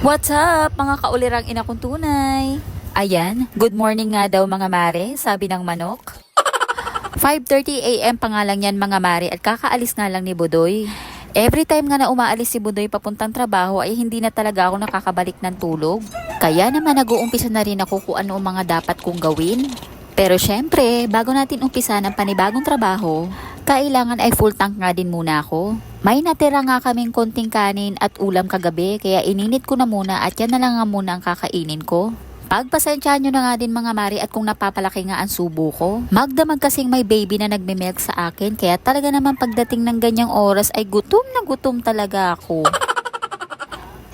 What's up, mga kaulirang ina kong tunay? Ayan, good morning nga daw mga mare, sabi ng manok. 5:30 AM pa nga lang yan mga mare at kakaalis nga lang ni Budoy. Every time nga na umaalis si Budoy papuntang trabaho ay hindi na talaga ako nakakabalik ng tulog. Kaya naman nag-uumpisa na rin ako kung ano ang mga dapat kong gawin. Pero syempre, bago natin umpisa ng panibagong trabaho, kailangan ay full tank nga din muna ako. May natira nga kaming konting kanin at ulam kagabi kaya ininit ko na muna at yan na lang nga muna ang kakainin ko. Pagpasensyahan nyo na nga din mga mari at kung napapalaki nga ang subo ko. Magdamag kasing may baby na nagme-milk sa akin kaya talaga naman pagdating ng ganyang oras ay gutom na gutom talaga ako.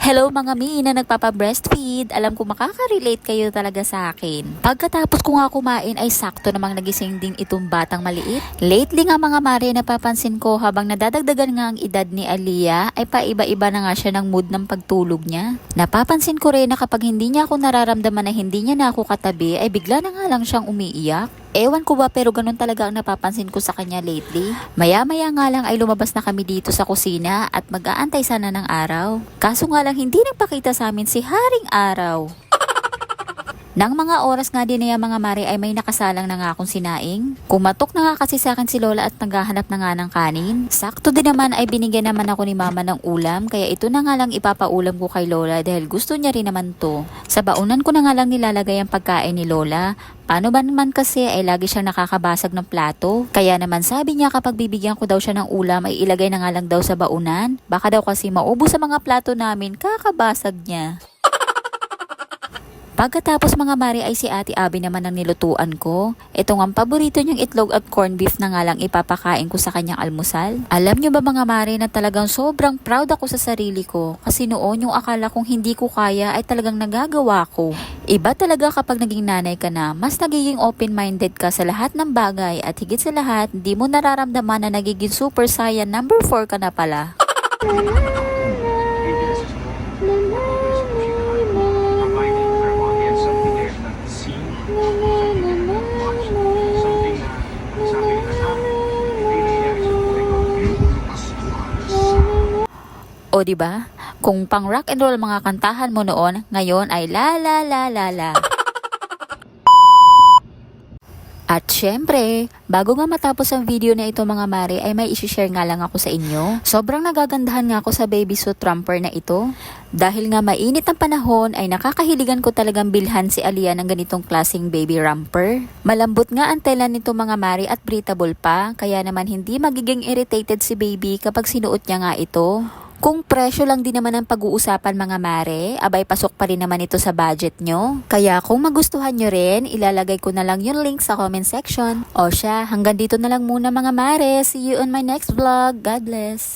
Hello mga mi na nagpapa-breastfeed. Alam ko makaka-relate kayo talaga sa akin. Pagkatapos ko nga kumain ay sakto namang nagising din itong batang maliit. Lately nga mga mare napapansin ko habang nadadagdagan nga ang edad ni Aliyah ay paiba-iba na nga siya ng mood ng pagtulog niya. Napapansin ko rin na kapag hindi niya ako nararamdaman na hindi niya na ako katabi ay bigla na nga lang siyang umiiyak. Ewan ko ba pero ganun talaga ang napapansin ko sa kanya lately. Maya-maya nga lang ay lumabas na kami dito sa kusina at mag-aantay sana ng araw. Kaso nga lang hindi nagpakita sa amin si Haring Araw. Nang mga oras nga din niya mga mare ay may nakasalang na nga akong sinaing. Kumatok na nga kasi sa akin si Lola at naghahanap na nga ng kanin. Sakto din naman ay binigyan naman ako ni Mama ng ulam kaya ito na nga lang ipapaulam ko kay Lola dahil gusto niya rin naman to. Sa baunan ko na nga lang nilalagay ang pagkain ni Lola. Paano ba naman kasi ay lagi siyang nakakabasag ng plato. Kaya naman sabi niya kapag bibigyan ko daw siya ng ulam ay ilagay na nga lang daw sa baunan. Baka daw kasi maubos sa mga plato namin kakabasag niya. Pagkatapos mga mari ay si Ate Abby naman ang nilutuan ko. Ito nga ang paborito niyang itlog at corned beef na nga lang ipapakain ko sa kanyang almusal. Alam niyo ba mga mari na talagang sobrang proud ako sa sarili ko kasi noon yung akala kong hindi ko kaya ay talagang nagagawa ko. Iba talaga kapag naging nanay ka na, mas nagiging open-minded ka sa lahat ng bagay at higit sa lahat, hindi mo nararamdaman na nagiging super saiyan number 4 ka na pala. O diba? Kung pang rock and roll mga kantahan mo noon, ngayon ay la la la la la. At syempre, bago nga matapos ang video na ito mga mare ay may isi-share nga lang ako sa inyo. Sobrang nagagandahan nga ako sa baby suit romper na ito. Dahil nga mainit ang panahon ay nakakahiligan ko talagang bilhan si Aliyah ng ganitong klaseng baby romper. Malambot nga ang tela nito mga mare at breathable pa, kaya naman hindi magiging irritated si baby kapag sinuot niya nga ito. Kung presyo lang din naman ang pag-uusapan mga mare, abay pasok pa rin naman ito sa budget nyo. Kaya kung magustuhan nyo rin, ilalagay ko na lang yung link sa comment section. O siya, hanggang dito na lang muna mga mare. See you on my next vlog. God bless.